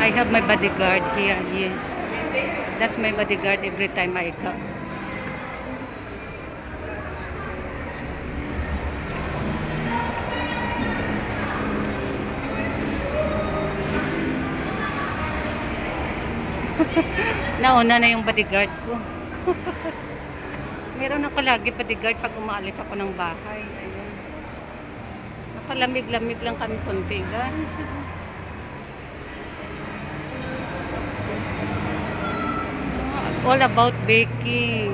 I have my bodyguard here. Yes. That's my bodyguard every time I come. Nauna na yung bodyguard ko. Meron ako lagi bodyguard pag umaalis ako ng bahay. Ayun. Nakalamig-lamig lang kami konti, guys. All about baking.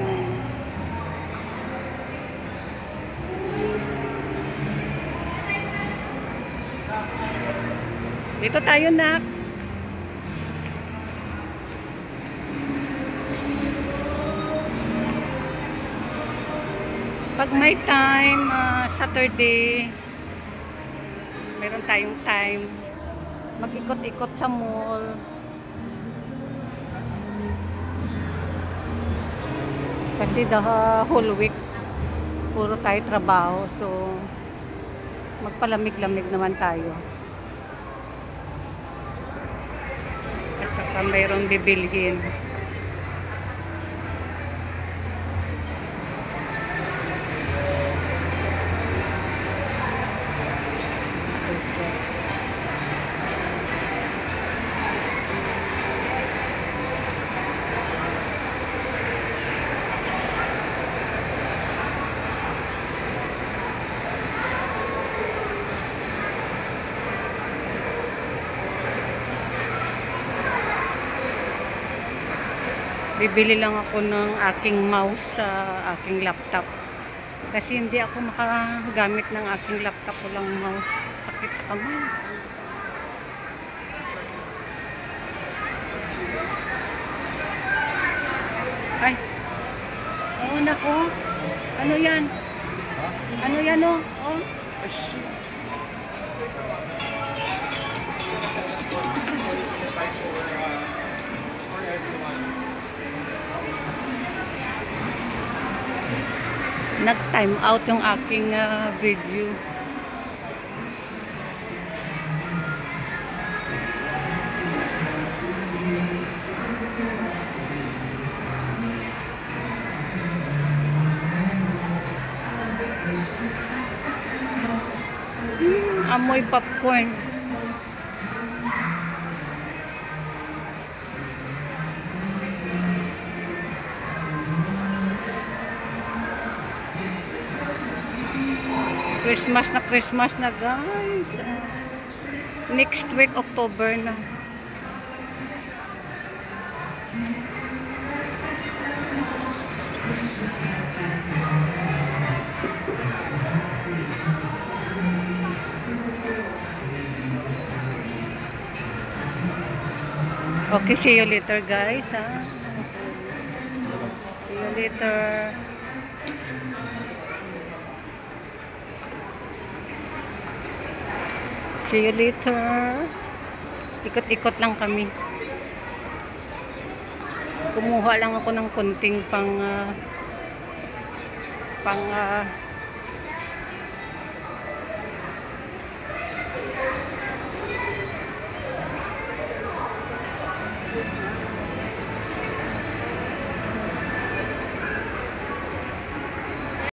Dito tayo, nak. Pag may time, Saturday, meron tayong time, mag-ikot-ikot sa mall. Kasi the whole week, puro tayo trabaho. So, magpalamig-lamig naman tayo. At saka mayroong bibilhin. Bibili lang ako ng aking mouse sa aking laptop. Kasi hindi ako makagamit ng aking laptop, walang mouse. Sakit sa kamay. Ay. Oo, nako. Ano yan? Ano yan, oh? Oh. Nag-time out yung aking video. Amoy popcorn. Christmas na guys. Next week, October na. Okay, see you later guys. See you later. See you later. Ikot-ikot lang kami. Kumuha lang ako ng konting pang